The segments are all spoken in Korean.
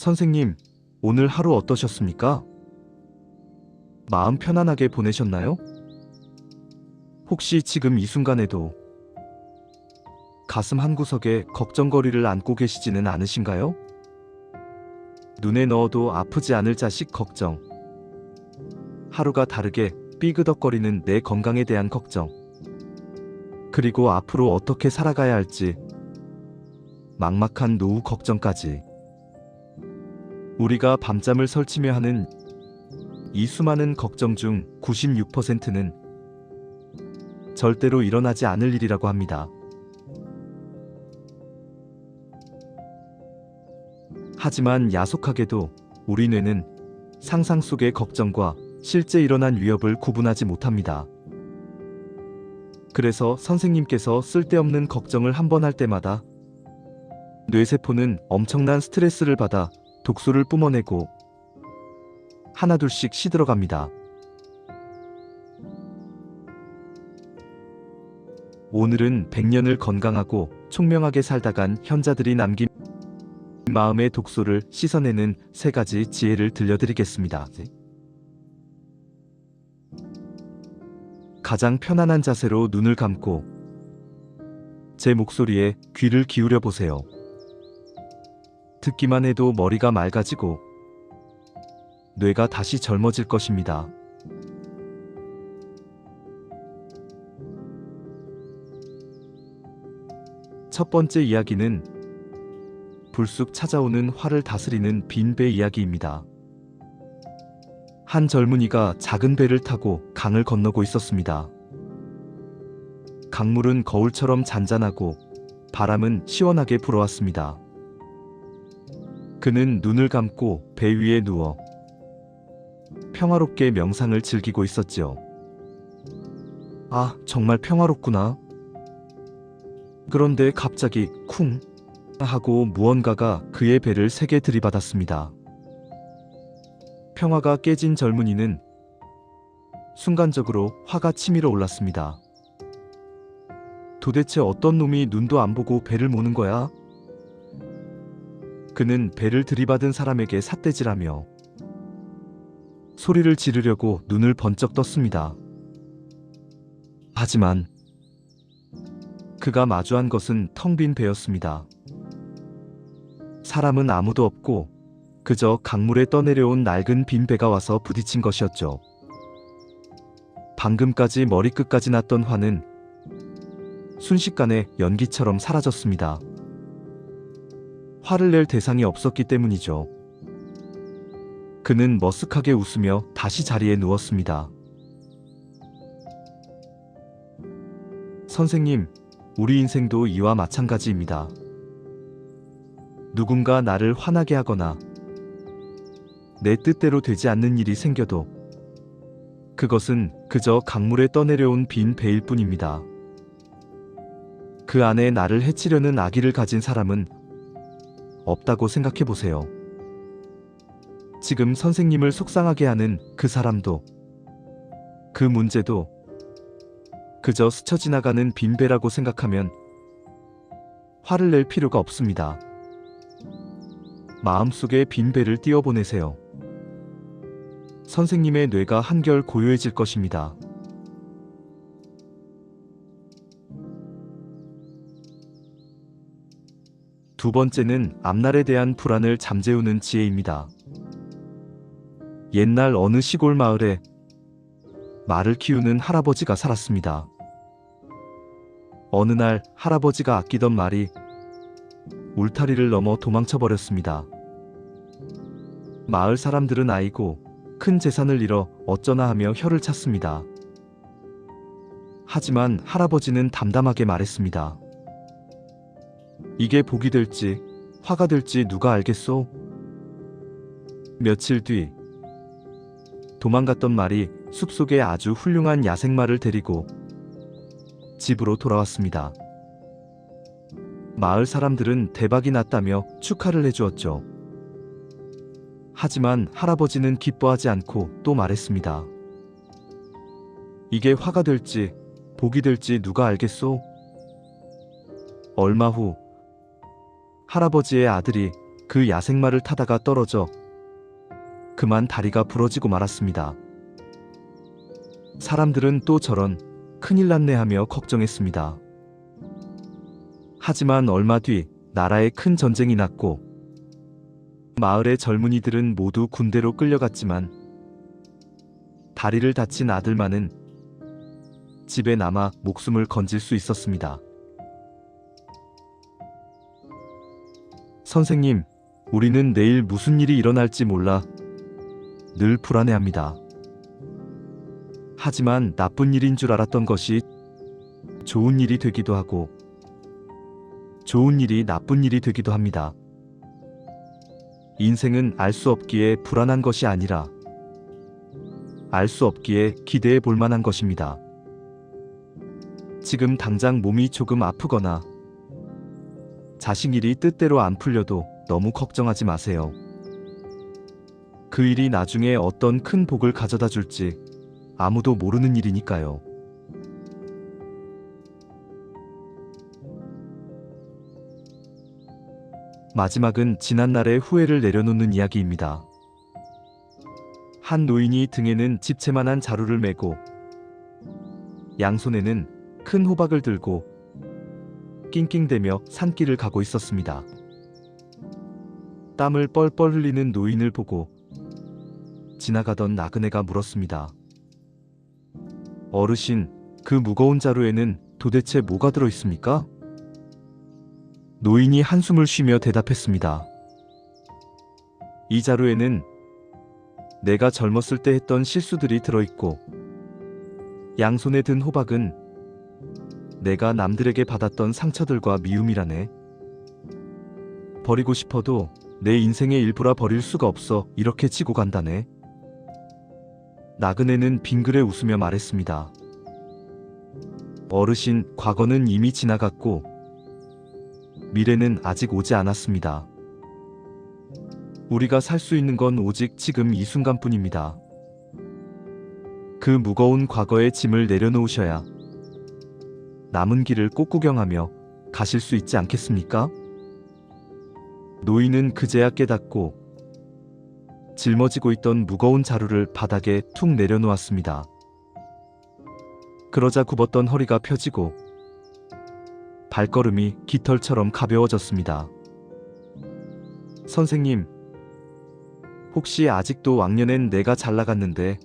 선생님, 오늘 하루 어떠셨습니까? 마음 편안하게 보내셨나요? 혹시 지금 이 순간에도 가슴 한구석에 걱정거리를 안고 계시지는 않으신가요? 눈에 넣어도 아프지 않을 자식 걱정, 하루가 다르게 삐그덕거리는 내 건강에 대한 걱정, 그리고 앞으로 어떻게 살아가야 할지 막막한 노후 걱정까지. 우리가 밤잠을 설치며 하는 이 수많은 걱정 중 96%는 절대로 일어나지 않을 일이라고 합니다. 하지만 야속하게도 우리 뇌는 상상 속의 걱정과 실제 일어난 위협을 구분하지 못합니다. 그래서 선생님께서 쓸데없는 걱정을 한 번 할 때마다 뇌세포는 엄청난 스트레스를 받아 독소를 뿜어내고 하나둘씩 시들어갑니다. 오늘은 100년을 건강하고 총명하게 살다간 현자들이 남긴 마음의 독소를 씻어내는 3가지 지혜를 들려드리겠습니다. 가장 편안한 자세로 눈을 감고 제 목소리에 귀를 기울여 보세요. 듣기만 해도 머리가 맑아지고 뇌가 다시 젊어질 것입니다. 첫 번째 이야기는 불쑥 찾아오는 화를 다스리는 빈 배 이야기입니다. 한 젊은이가 작은 배를 타고 강을 건너고 있었습니다. 강물은 거울처럼 잔잔하고 바람은 시원하게 불어왔습니다. 그는 눈을 감고 배 위에 누워 평화롭게 명상을 즐기고 있었지요. 아, 정말 평화롭구나. 그런데 갑자기 쿵 하고 무언가가 그의 배를 세게 들이받았습니다. 평화가 깨진 젊은이는 순간적으로 화가 치밀어 올랐습니다. 도대체 어떤 놈이 눈도 안 보고 배를 모는 거야? 그는 배를 들이받은 사람에게 삿대질하며 소리를 지르려고 눈을 번쩍 떴습니다. 하지만 그가 마주한 것은 텅 빈 배였습니다. 사람은 아무도 없고 그저 강물에 떠내려온 낡은 빈 배가 와서 부딪힌 것이었죠. 방금까지 머리끝까지 났던 화는 순식간에 연기처럼 사라졌습니다. 화를 낼 대상이 없었기 때문이죠. 그는 머쓱하게 웃으며 다시 자리에 누웠습니다. 선생님, 우리 인생도 이와 마찬가지입니다. 누군가 나를 화나게 하거나 내 뜻대로 되지 않는 일이 생겨도 그것은 그저 강물에 떠내려온 빈 배일 뿐입니다. 그 안에 나를 해치려는 악의를 가진 사람은 없다고 생각해 보세요. 지금 선생님을 속상하게 하는 그 사람도, 그 문제도 그저 스쳐 지나가는 빈 배라고 생각하면 화를 낼 필요가 없습니다. 마음속에 빈 배를 띄워보내세요. 선생님의 뇌가 한결 고요해질 것입니다. 두 번째는 앞날에 대한 불안을 잠재우는 지혜입니다. 옛날 어느 시골 마을에 말을 키우는 할아버지가 살았습니다. 어느 날 할아버지가 아끼던 말이 울타리를 넘어 도망쳐 버렸습니다. 마을 사람들은 아이고 큰 재산을 잃어 어쩌나 하며 혀를 찼습니다. 하지만 할아버지는 담담하게 말했습니다. 이게 복이 될지 화가 될지 누가 알겠소? 며칠 뒤 도망갔던 말이 숲속에 아주 훌륭한 야생마를 데리고 집으로 돌아왔습니다. 마을 사람들은 대박이 났다며 축하를 해주었죠. 하지만 할아버지는 기뻐하지 않고 또 말했습니다. 이게 화가 될지 복이 될지 누가 알겠소? 얼마 후 할아버지의 아들이 그 야생마를 타다가 떨어져 그만 다리가 부러지고 말았습니다. 사람들은 또 저런 큰일 났네 하며 걱정했습니다. 하지만 얼마 뒤 나라에 큰 전쟁이 났고 마을의 젊은이들은 모두 군대로 끌려갔지만 다리를 다친 아들만은 집에 남아 목숨을 건질 수 있었습니다. 선생님, 우리는 내일 무슨 일이 일어날지 몰라 늘 불안해합니다. 하지만 나쁜 일인 줄 알았던 것이 좋은 일이 되기도 하고 좋은 일이 나쁜 일이 되기도 합니다. 인생은 알 수 없기에 불안한 것이 아니라 알 수 없기에 기대해 볼 만한 것입니다. 지금 당장 몸이 조금 아프거나 자식 일이 뜻대로 안 풀려도 너무 걱정하지 마세요. 그 일이 나중에 어떤 큰 복을 가져다 줄지 아무도 모르는 일이니까요. 마지막은 지난날의 후회를 내려놓는 이야기입니다. 한 노인이 등에는 집채만한 자루를 메고 양손에는 큰 호박을 들고 낑낑대며 산길을 가고 있었습니다. 땀을 뻘뻘 흘리는 노인을 보고 지나가던 나그네가 물었습니다. 어르신, 그 무거운 자루에는 도대체 뭐가 들어 있습니까? 노인이 한숨을 쉬며 대답했습니다. 이 자루에는 내가 젊었을 때 했던 실수들이 들어있고 양손에 든 호박은 내가 남들에게 받았던 상처들과 미움이라네. 버리고 싶어도 내 인생의 일부라 버릴 수가 없어 이렇게 지고 간다네. 나그네는 빙그레 웃으며 말했습니다. 어르신, 과거는 이미 지나갔고 미래는 아직 오지 않았습니다. 우리가 살 수 있는 건 오직 지금 이 순간뿐입니다. 그 무거운 과거의 짐을 내려놓으셔야 남은 길을 꼭 구경하며 가실 수 있지 않겠습니까? 노인은 그제야 깨닫고 짊어지고 있던 무거운 자루를 바닥에 툭 내려놓았습니다. 그러자 굽었던 허리가 펴지고 발걸음이 깃털처럼 가벼워졌습니다. 선생님, 혹시 아직도 왕년엔 내가 잘 나갔는데,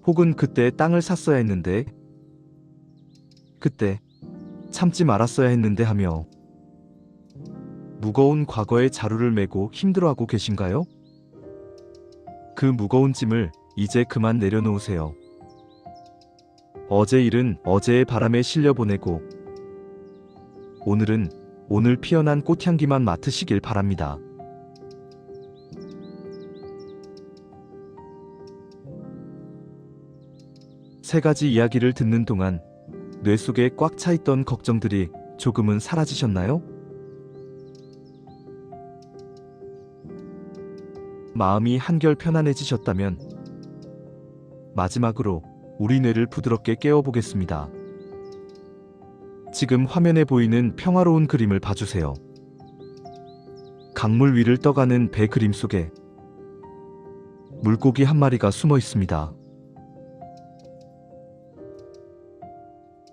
혹은 그때 땅을 샀어야 했는데, 그때 참지 말았어야 했는데 하며 무거운 과거의 자루를 메고 힘들어하고 계신가요? 그 무거운 짐을 이제 그만 내려놓으세요. 어제 일은 어제의 바람에 실려보내고 오늘은 오늘 피어난 꽃향기만 맡으시길 바랍니다. 세 가지 이야기를 듣는 동안 뇌 속에 꽉 차 있던 걱정들이 조금은 사라지셨나요? 마음이 한결 편안해지셨다면 마지막으로 우리 뇌를 부드럽게 깨워보겠습니다. 지금 화면에 보이는 평화로운 그림을 봐주세요. 강물 위를 떠가는 배 그림 속에 물고기 한 마리가 숨어 있습니다.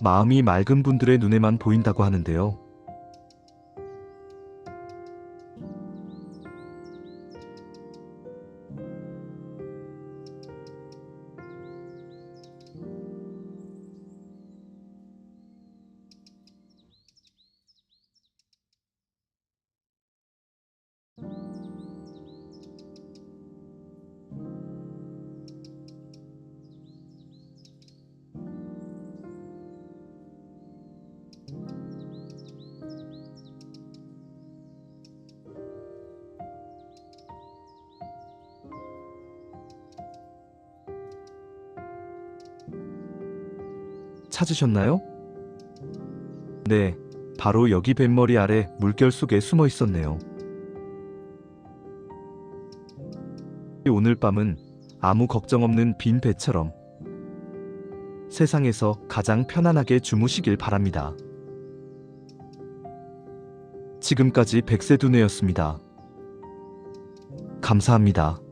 마음이 맑은 분들의 눈에만 보인다고 하는데요. 찾으셨나요? 네, 바로 여기 뱃머리 아래 물결 속에 숨어 있었네요. 오늘 밤은 아무 걱정 없는 빈 배처럼 세상에서 가장 편안하게 주무시길 바랍니다. 지금까지 백세두뇌였습니다. 감사합니다.